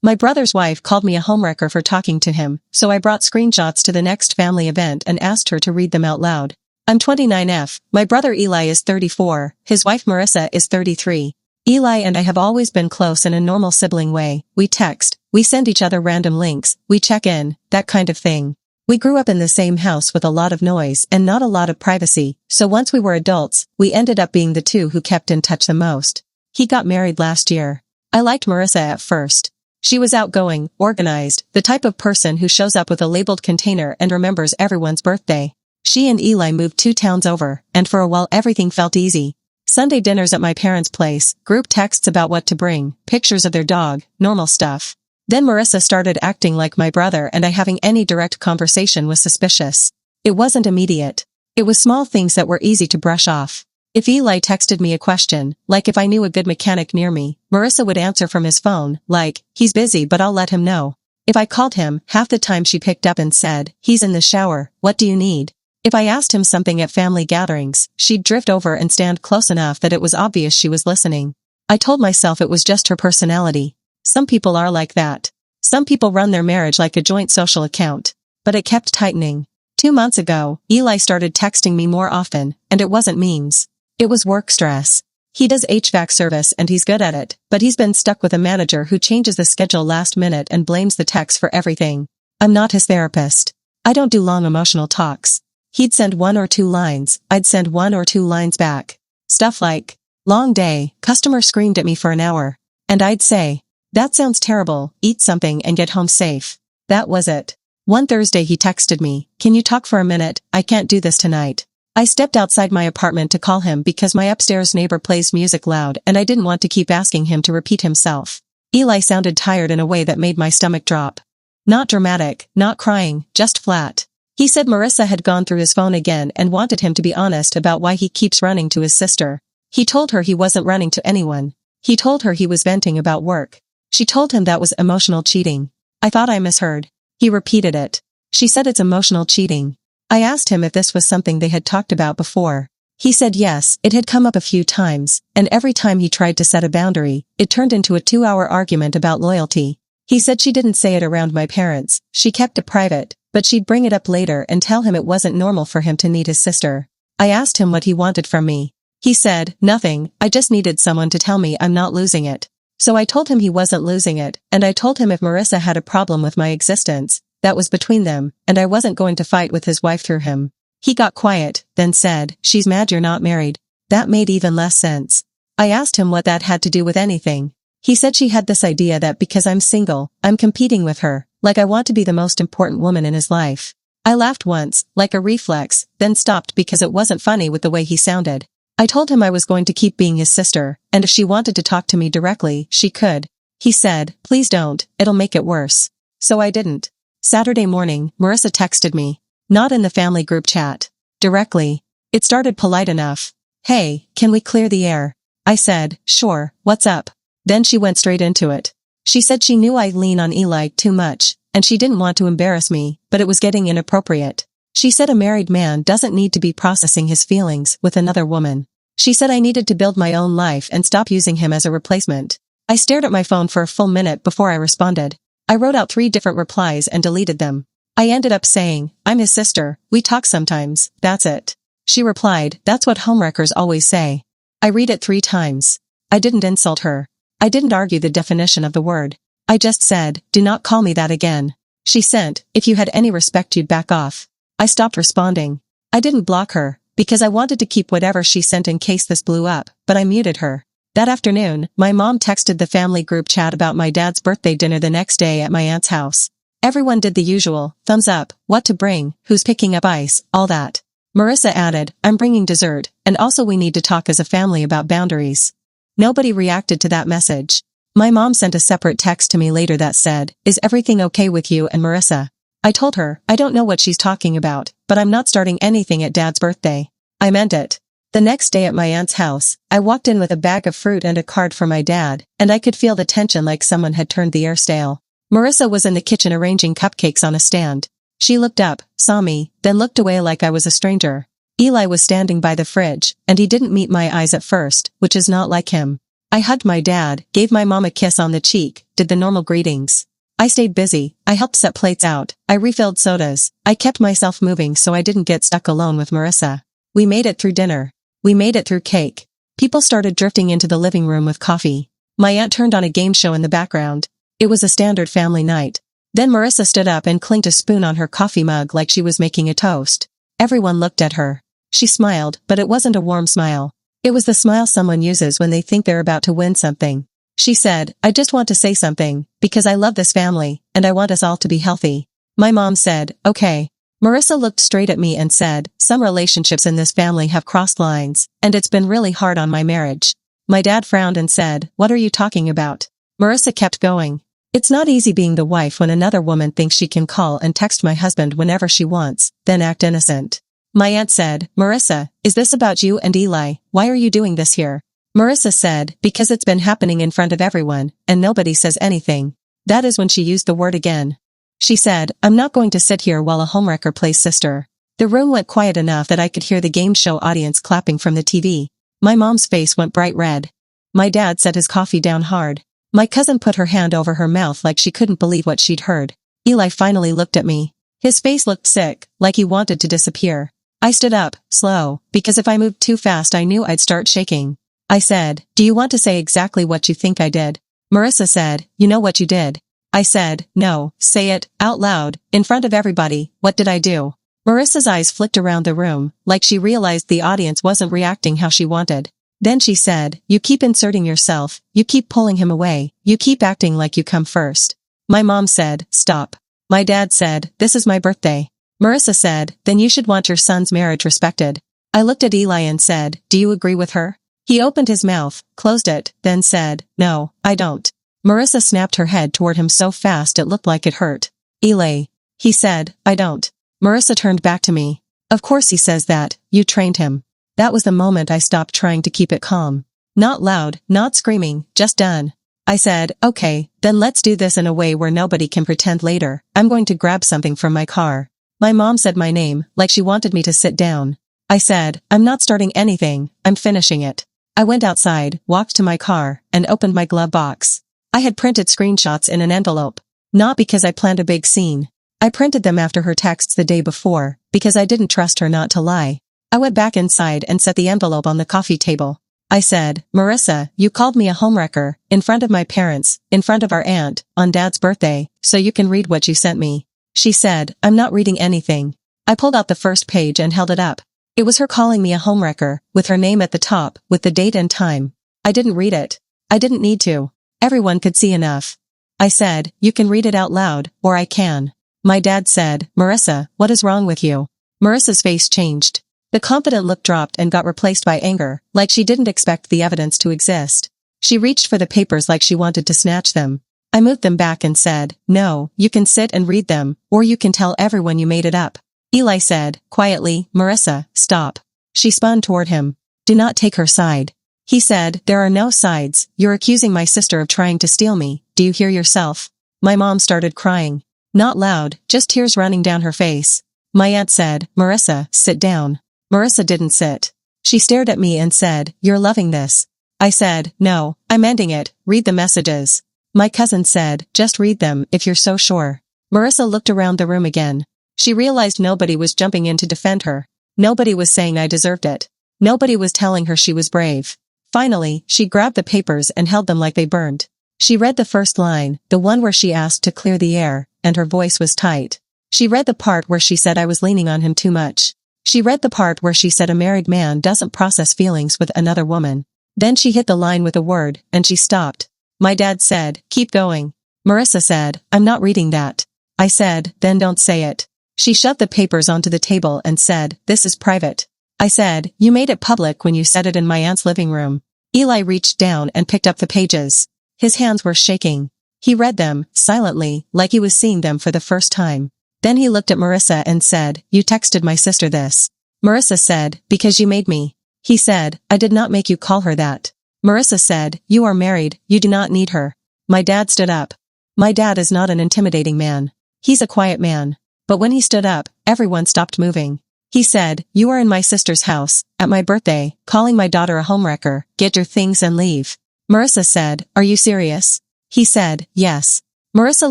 My brother's wife called me a homewrecker for talking to him, so I brought screenshots to the next family event and asked her to read them out loud. I'm 29F, my brother Eli is 34, his wife Marissa is 33. Eli and I have always been close in a normal sibling way. We text, we send each other random links, we check in, that kind of thing. We grew up in the same house with a lot of noise and not a lot of privacy, so once we were adults, we ended up being the two who kept in touch the most. He got married last year. I liked Marissa at first. She was outgoing, organized, the type of person who shows up with a labeled container and remembers everyone's birthday. She and Eli moved 2 towns over, and for a while everything felt easy. Sunday dinners at my parents' place, group texts about what to bring, pictures of their dog, normal stuff. Then Marissa started acting like my brother and I having any direct conversation was suspicious. It wasn't immediate. It was small things that were easy to brush off. If Eli texted me a question, like if I knew a good mechanic near me, Marissa would answer from his phone, like, he's busy but I'll let him know. If I called him, half the time she picked up and said, he's in the shower, what do you need? If I asked him something at family gatherings, she'd drift over and stand close enough that it was obvious she was listening. I told myself it was just her personality. Some people are like that. Some people run their marriage like a joint social account. But it kept tightening. 2 months ago, Eli started texting me more often, and it wasn't memes. It was work stress. He does HVAC service and he's good at it, but he's been stuck with a manager who changes the schedule last minute and blames the techs for everything. I'm not his therapist. I don't do long emotional talks. He'd send 1 or 2 lines, I'd send 1 or 2 lines back. Stuff like, long day, customer screamed at me for an hour. And I'd say, that sounds terrible, eat something and get home safe. That was it. One Thursday he texted me, can you talk for a minute, I can't do this tonight. I stepped outside my apartment to call him because my upstairs neighbor plays music loud and I didn't want to keep asking him to repeat himself. Eli sounded tired in a way that made my stomach drop. Not dramatic, not crying, just flat. He said Marissa had gone through his phone again and wanted him to be honest about why he keeps running to his sister. He told her he wasn't running to anyone. He told her he was venting about work. She told him that was emotional cheating. I thought I misheard. He repeated it. She said it's emotional cheating. I asked him if this was something they had talked about before. He said yes, it had come up a few times, and every time he tried to set a boundary, it turned into a 2-hour argument about loyalty. He said she didn't say it around my parents, she kept it private, but she'd bring it up later and tell him it wasn't normal for him to need his sister. I asked him what he wanted from me. He said, nothing, I just needed someone to tell me I'm not losing it. So I told him he wasn't losing it, and I told him if Marissa had a problem with my existence, that was between them, and I wasn't going to fight with his wife through him. He got quiet, then said, she's mad you're not married. That made even less sense. I asked him what that had to do with anything. He said she had this idea that because I'm single, I'm competing with her, like I want to be the most important woman in his life. I laughed once, like a reflex, then stopped because it wasn't funny with the way he sounded. I told him I was going to keep being his sister, and if she wanted to talk to me directly, she could. He said, please don't, it'll make it worse. So I didn't. Saturday morning, Marissa texted me. Not in the family group chat. Directly. It started polite enough. Hey, can we clear the air? I said, sure, what's up? Then she went straight into it. She said she knew I'd lean on Eli too much, and she didn't want to embarrass me, but it was getting inappropriate. She said a married man doesn't need to be processing his feelings with another woman. She said I needed to build my own life and stop using him as a replacement. I stared at my phone for a full minute before I responded. I wrote out 3 different replies and deleted them. I ended up saying, I'm his sister, we talk sometimes, that's it. She replied, that's what homewreckers always say. I read it 3 times. I didn't insult her. I didn't argue the definition of the word. I just said, do not call me that again. She sent, if you had any respect you'd back off. I stopped responding. I didn't block her, because I wanted to keep whatever she sent in case this blew up, but I muted her. That afternoon, my mom texted the family group chat about my dad's birthday dinner the next day at my aunt's house. Everyone did the usual, thumbs up, what to bring, who's picking up ice, all that. Marissa added, I'm bringing dessert, and also we need to talk as a family about boundaries. Nobody reacted to that message. My mom sent a separate text to me later that said, is everything okay with you and Marissa? I told her, I don't know what she's talking about, but I'm not starting anything at Dad's birthday. I meant it. The next day at my aunt's house, I walked in with a bag of fruit and a card for my dad, and I could feel the tension like someone had turned the air stale. Marissa was in the kitchen arranging cupcakes on a stand. She looked up, saw me, then looked away like I was a stranger. Eli was standing by the fridge, and he didn't meet my eyes at first, which is not like him. I hugged my dad, gave my mom a kiss on the cheek, did the normal greetings. I stayed busy, I helped set plates out, I refilled sodas, I kept myself moving so I didn't get stuck alone with Marissa. We made it through dinner. We made it through cake. People started drifting into the living room with coffee. My aunt turned on a game show in the background. It was a standard family night. Then Marissa stood up and clinked a spoon on her coffee mug like she was making a toast. Everyone looked at her. She smiled, but it wasn't a warm smile. It was the smile someone uses when they think they're about to win something. She said, I just want to say something, because I love this family, and I want us all to be healthy. My mom said, okay. Marissa looked straight at me and said, some relationships in this family have crossed lines, and it's been really hard on my marriage. My dad frowned and said, what are you talking about? Marissa kept going. It's not easy being the wife when another woman thinks she can call and text my husband whenever she wants, then act innocent. My aunt said, Marissa, is this about you and Eli? Why are you doing this here? Marissa said, because it's been happening in front of everyone, and nobody says anything. That is when she used the word again. She said, I'm not going to sit here while a homewrecker plays sister. The room went quiet enough that I could hear the game show audience clapping from the TV. My mom's face went bright red. My dad set his coffee down hard. My cousin put her hand over her mouth like she couldn't believe what she'd heard. Eli finally looked at me. His face looked sick, like he wanted to disappear. I stood up, slow, because if I moved too fast I knew I'd start shaking. I said, do you want to say exactly what you think I did? Marissa said, you know what you did. I said, no, say it, out loud, in front of everybody, what did I do? Marissa's eyes flicked around the room, like she realized the audience wasn't reacting how she wanted. Then she said, you keep inserting yourself, you keep pulling him away, you keep acting like you come first. My mom said, stop. My dad said, this is my birthday. Marissa said, then you should want your son's marriage respected. I looked at Eli and said, do you agree with her? He opened his mouth, closed it, then said, no, I don't. Marissa snapped her head toward him so fast it looked like it hurt. Eli. He said, I don't. Marissa turned back to me. Of course he says that, you trained him. That was the moment I stopped trying to keep it calm. Not loud, not screaming, just done. I said, okay, then let's do this in a way where nobody can pretend later. I'm going to grab something from my car. My mom said my name, like she wanted me to sit down. I said, I'm not starting anything, I'm finishing it. I went outside, walked to my car, and opened my glove box. I had printed screenshots in an envelope. Not because I planned a big scene. I printed them after her texts the day before, because I didn't trust her not to lie. I went back inside and set the envelope on the coffee table. I said, Marissa, you called me a homewrecker, in front of my parents, in front of our aunt, on Dad's birthday, so you can read what you sent me. She said, I'm not reading anything. I pulled out the first page and held it up. It was her calling me a homewrecker, with her name at the top, with the date and time. I didn't read it. I didn't need to. Everyone could see enough. I said, you can read it out loud, or I can. My dad said, Marissa, what is wrong with you? Marissa's face changed. The confident look dropped and got replaced by anger, like she didn't expect the evidence to exist. She reached for the papers like she wanted to snatch them. I moved them back and said, no, you can sit and read them, or you can tell everyone you made it up. Eli said, quietly, Marissa, stop. She spun toward him. Do not take her side. He said, there are no sides, you're accusing my sister of trying to steal me, do you hear yourself? My mom started crying. Not loud, just tears running down her face. My aunt said, Marissa, sit down. Marissa didn't sit. She stared at me and said, you're loving this. I said, no, I'm ending it, read the messages. My cousin said, just read them if you're so sure. Marissa looked around the room again. She realized nobody was jumping in to defend her. Nobody was saying I deserved it. Nobody was telling her she was brave. Finally, she grabbed the papers and held them like they burned. She read the first line, the one where she asked to clear the air, and her voice was tight. She read the part where she said I was leaning on him too much. She read the part where she said a married man doesn't process feelings with another woman. Then she hit the line with a word, and she stopped. My dad said, keep going. Marissa said, I'm not reading that. I said, then don't say it. She shoved the papers onto the table and said, this is private. I said, you made it public when you said it in my aunt's living room. Eli reached down and picked up the pages. His hands were shaking. He read them, silently, like he was seeing them for the first time. Then he looked at Marissa and said, you texted my sister this. Marissa said, because you made me. He said, I did not make you call her that. Marissa said, you are married, you do not need her. My dad stood up. My dad is not an intimidating man. He's a quiet man. But when he stood up, everyone stopped moving. He said, you are in my sister's house, at my birthday, calling my daughter a homewrecker, get your things and leave. Marissa said, "Are you serious?" He said, "Yes." Marissa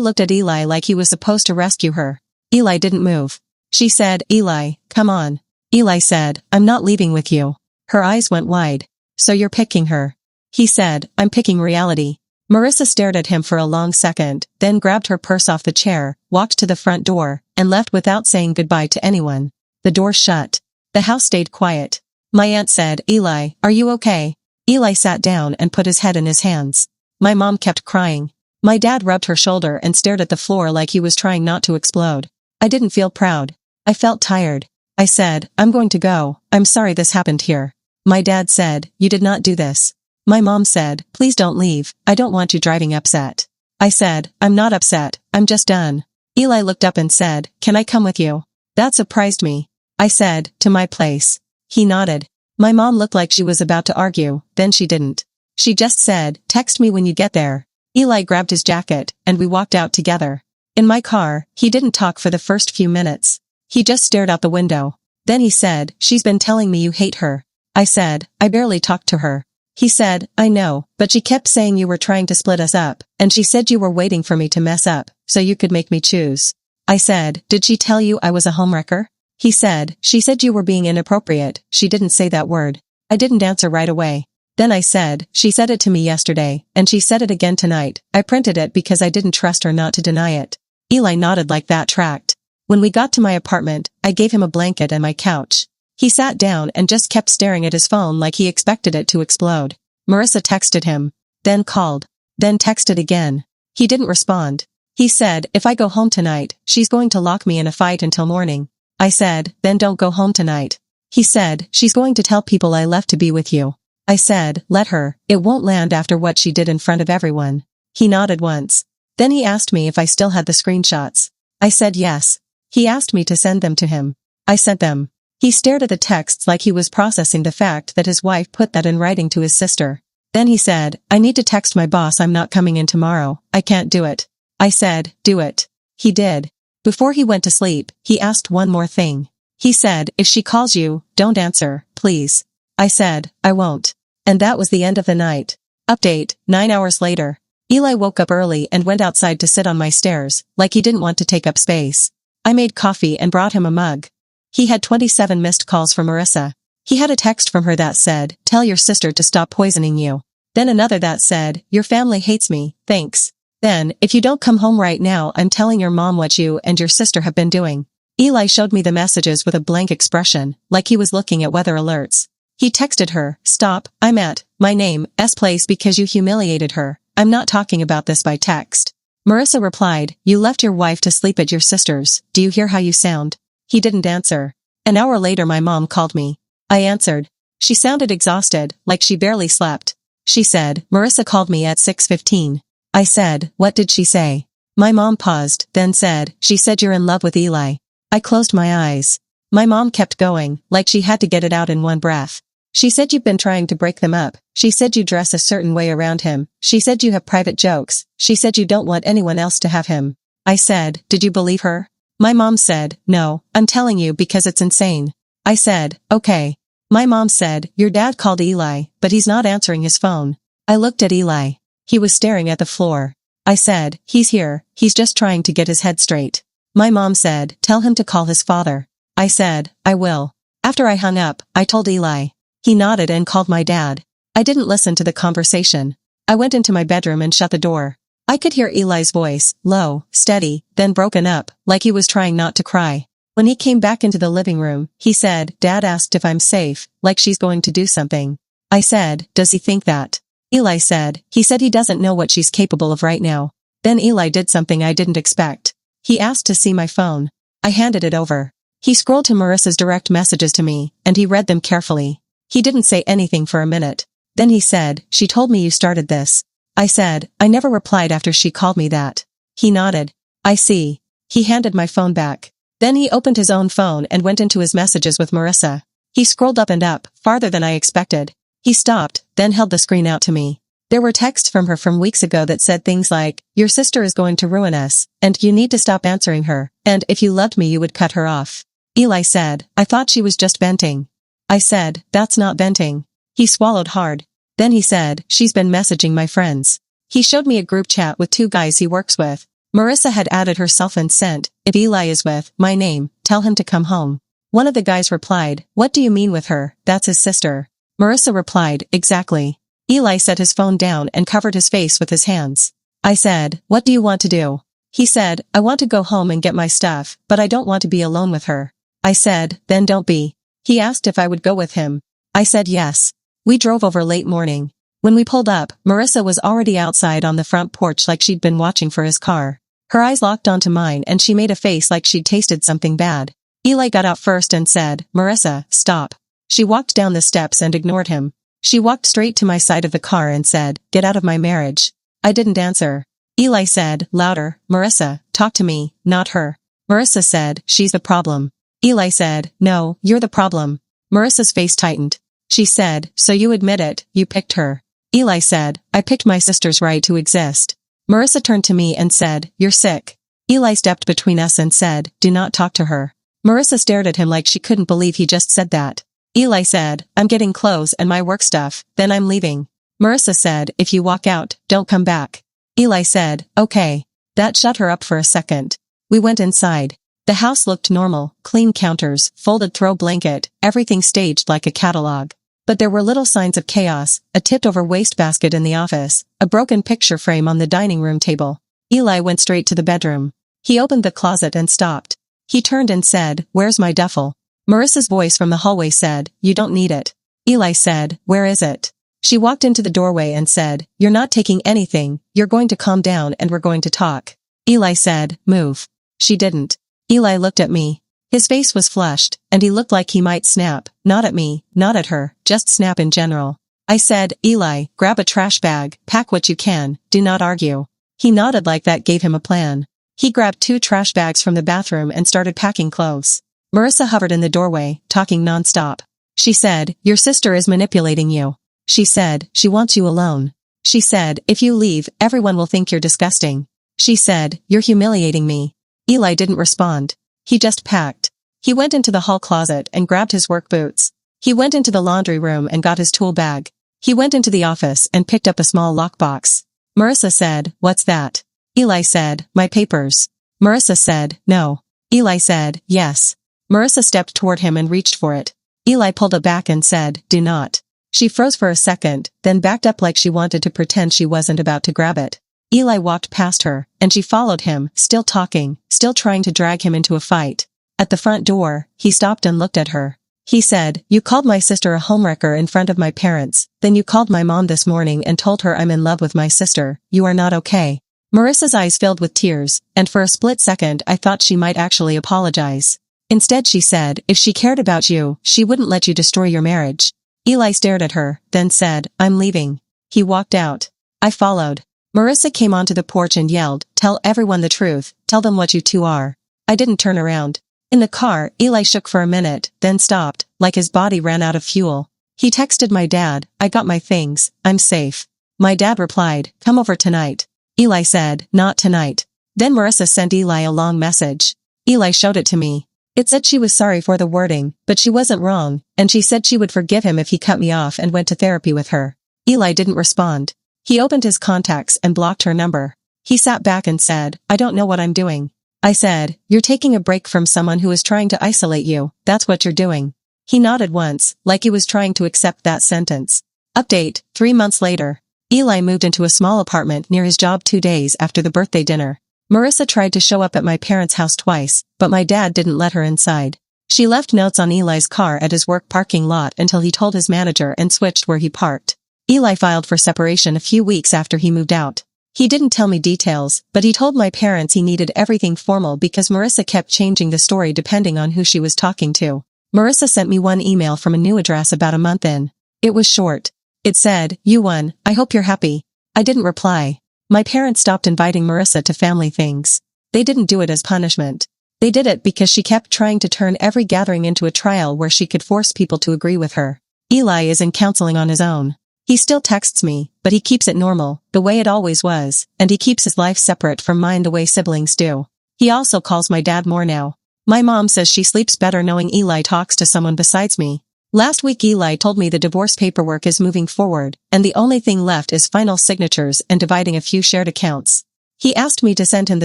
looked at Eli like he was supposed to rescue her. Eli didn't move. She said, "Eli, come on." Eli said, "I'm not leaving with you." Her eyes went wide. "So you're picking her?" He said, "I'm picking reality." Marissa stared at him for a long second, then grabbed her purse off the chair, walked to the front door, and left without saying goodbye to anyone. The door shut. The house stayed quiet. My aunt said, "Eli, are you okay?" Eli sat down and put his head in his hands. My mom kept crying. My dad rubbed her shoulder and stared at the floor like he was trying not to explode. I didn't feel proud. I felt tired. I said, "I'm going to go. I'm sorry this happened here." My dad said, "You did not do this." My mom said, "Please don't leave. I don't want you driving upset." I said, "I'm not upset. I'm just done." Eli looked up and said, "Can I come with you?" That surprised me. I said, "To my place." He nodded. My mom looked like she was about to argue, then she didn't. She just said, "Text me when you get there." Eli grabbed his jacket, and we walked out together. In my car, he didn't talk for the first few minutes. He just stared out the window. Then he said, "She's been telling me you hate her." I said, "I barely talked to her." He said, "I know, but she kept saying you were trying to split us up, and she said you were waiting for me to mess up, so you could make me choose." I said, "Did she tell you I was a homewrecker?" He said, "She said you were being inappropriate. She didn't say that word." I didn't answer right away. Then I said, "She said it to me yesterday, and she said it again tonight. I printed it because I didn't trust her not to deny it." Eli nodded like that tracked. When we got to my apartment, I gave him a blanket and my couch. He sat down and just kept staring at his phone like he expected it to explode. Marissa texted him. Then called. Then texted again. He didn't respond. He said, "If I go home tonight, she's going to lock me in a fight until morning." I said, "Then don't go home tonight." He said, "She's going to tell people I left to be with you." I said, "Let her. It won't land after what she did in front of everyone." He nodded once. Then he asked me if I still had the screenshots. I said yes. He asked me to send them to him. I sent them. He stared at the texts like he was processing the fact that his wife put that in writing to his sister. Then he said, "I need to text my boss I'm not coming in tomorrow. I can't do it." I said, "Do it." He did. Before he went to sleep, he asked one more thing. He said, "If she calls you, don't answer, please." I said, "I won't." And that was the end of the night. Update, 9 hours later. Eli woke up early and went outside to sit on my stairs, like he didn't want to take up space. I made coffee and brought him a mug. He had 27 missed calls from Marissa. He had a text from her that said, "Tell your sister to stop poisoning you." Then another that said, "Your family hates me, thanks." Then, "If you don't come home right now, I'm telling your mom what you and your sister have been doing." Eli showed me the messages with a blank expression, like he was looking at weather alerts. He texted her, "Stop, I'm at my name's place because you humiliated her. I'm not talking about this by text." Marissa replied, "You left your wife to sleep at your sister's. Do you hear how you sound?" He didn't answer. An hour later my mom called me. I answered. She sounded exhausted, like she barely slept. She said, "Marissa called me at 6:15. I said, "What did she say?" My mom paused, then said, "She said you're in love with Eli." I closed my eyes. My mom kept going, like she had to get it out in one breath. She said you've been trying to break them up. She said you dress a certain way around him. She said you have private jokes. She said you don't want anyone else to have him. I said, "Did you believe her?" My mom said, "No, I'm telling you because it's insane." I said, "Okay." My mom said, "Your dad called Eli, but he's not answering his phone." I looked at Eli. He was staring at the floor. I said, "He's here, he's just trying to get his head straight." My mom said, "Tell him to call his father." I said, "I will." After I hung up, I told Eli. He nodded and called my dad. I didn't listen to the conversation. I went into my bedroom and shut the door. I could hear Eli's voice, low, steady, then broken up, like he was trying not to cry. When he came back into the living room, he said, "Dad asked if I'm safe, like she's going to do something." I said, "Does he think that?" Eli said, "He said he doesn't know what she's capable of right now." Then Eli did something I didn't expect. He asked to see my phone. I handed it over. He scrolled to Marissa's direct messages to me, and he read them carefully. He didn't say anything for a minute. Then he said, "She told me you started this." I said, "I never replied after she called me that." He nodded. "I see." He handed my phone back. Then he opened his own phone and went into his messages with Marissa. He scrolled up and up, farther than I expected. He stopped, then held the screen out to me. There were texts from her from weeks ago that said things like, "Your sister is going to ruin us, and you need to stop answering her, and if you loved me you would cut her off." Eli said, "I thought she was just venting." I said, "That's not venting." He swallowed hard. Then he said, she's been messaging my friends. He showed me a group chat with 2 guys he works with. Marissa had added herself and sent, if Eli is with my name, tell him to come home. One of the guys replied, what do you mean with her? That's his sister. Marissa replied, exactly. Eli set his phone down and covered his face with his hands. I said, what do you want to do? He said, I want to go home and get my stuff, but I don't want to be alone with her. I said, then don't be. He asked if I would go with him. I said yes. We drove over late morning. When we pulled up, Marissa was already outside on the front porch like she'd been watching for his car. Her eyes locked onto mine and she made a face like she'd tasted something bad. Eli got out first and said, Marissa, stop. She walked down the steps and ignored him. She walked straight to my side of the car and said, get out of my marriage. I didn't answer. Eli said, louder, Marissa, talk to me, not her. Marissa said, she's the problem. Eli said, no, you're the problem. Marissa's face tightened. She said, so you admit it, you picked her. Eli said, I picked my sister's right to exist. Marissa turned to me and said, you're sick. Eli stepped between us and said, do not talk to her. Marissa stared at him like she couldn't believe he just said that. Eli said, I'm getting clothes and my work stuff, then I'm leaving. Marissa said, if you walk out, don't come back. Eli said, okay. That shut her up for a second. We went inside. The house looked normal, clean counters, folded throw blanket, everything staged like a catalog. But there were little signs of chaos, a tipped-over wastebasket in the office, a broken picture frame on the dining room table. Eli went straight to the bedroom. He opened the closet and stopped. He turned and said, where's my duffel? Marissa's voice from the hallway said, you don't need it. Eli said, where is it? She walked into the doorway and said, you're not taking anything, you're going to calm down and we're going to talk. Eli said, move. She didn't. Eli looked at me. His face was flushed, and he looked like he might snap, not at me, not at her, just snap in general. I said, Eli, grab a trash bag, pack what you can, do not argue. He nodded like that gave him a plan. He grabbed 2 trash bags from the bathroom and started packing clothes. Marissa hovered in the doorway, talking nonstop. She said, your sister is manipulating you. She said, she wants you alone. She said, if you leave, everyone will think you're disgusting. She said, you're humiliating me. Eli didn't respond. He just packed. He went into the hall closet and grabbed his work boots. He went into the laundry room and got his tool bag. He went into the office and picked up a small lockbox. Marissa said, what's that? Eli said, my papers. Marissa said, no. Eli said, yes. Marissa stepped toward him and reached for it. Eli pulled it back and said, do not. She froze for a second, then backed up like she wanted to pretend she wasn't about to grab it. Eli walked past her, and she followed him, still talking, still trying to drag him into a fight. At the front door, he stopped and looked at her. He said, you called my sister a homewrecker in front of my parents, then you called my mom this morning and told her I'm in love with my sister, you are not okay. Marissa's eyes filled with tears, and for a split second I thought she might actually apologize. Instead she said, if she cared about you, she wouldn't let you destroy your marriage. Eli stared at her, then said, I'm leaving. He walked out. I followed. Marissa came onto the porch and yelled, tell everyone the truth, tell them what you two are. I didn't turn around. In the car, Eli shook for a minute, then stopped, like his body ran out of fuel. He texted my dad, I got my things, I'm safe. My dad replied, come over tonight. Eli said, not tonight. Then Marissa sent Eli a long message. Eli showed it to me. It said she was sorry for the wording, but she wasn't wrong, and she said she would forgive him if he cut me off and went to therapy with her. Eli didn't respond. He opened his contacts and blocked her number. He sat back and said, I don't know what I'm doing. I said, you're taking a break from someone who is trying to isolate you, that's what you're doing. He nodded once, like he was trying to accept that sentence. Update, 3 months later. Eli moved into a small apartment near his job 2 days after the birthday dinner. Marissa tried to show up at my parents' house twice, but my dad didn't let her inside. She left notes on Eli's car at his work parking lot until he told his manager and switched where he parked. Eli filed for separation a few weeks after he moved out. He didn't tell me details, but he told my parents he needed everything formal because Marissa kept changing the story depending on who she was talking to. Marissa sent me one email from a new address about a month in. It was short. It said, you won, I hope you're happy. I didn't reply. My parents stopped inviting Marissa to family things. They didn't do it as punishment. They did it because she kept trying to turn every gathering into a trial where she could force people to agree with her. Eli is in counseling on his own. He still texts me, but he keeps it normal, the way it always was, and he keeps his life separate from mine the way siblings do. He also calls my dad more now. My mom says she sleeps better knowing Eli talks to someone besides me. Last week Eli told me the divorce paperwork is moving forward, and the only thing left is final signatures and dividing a few shared accounts. He asked me to send him the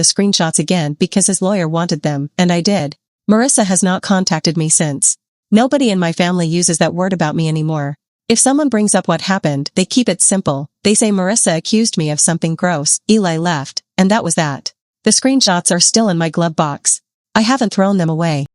screenshots again because his lawyer wanted them, and I did. Marissa has not contacted me since. Nobody in my family uses that word about me anymore. If someone brings up what happened, they keep it simple. They say Marissa accused me of something gross, Eli left, and that was that. The screenshots are still in my glove box. I haven't thrown them away.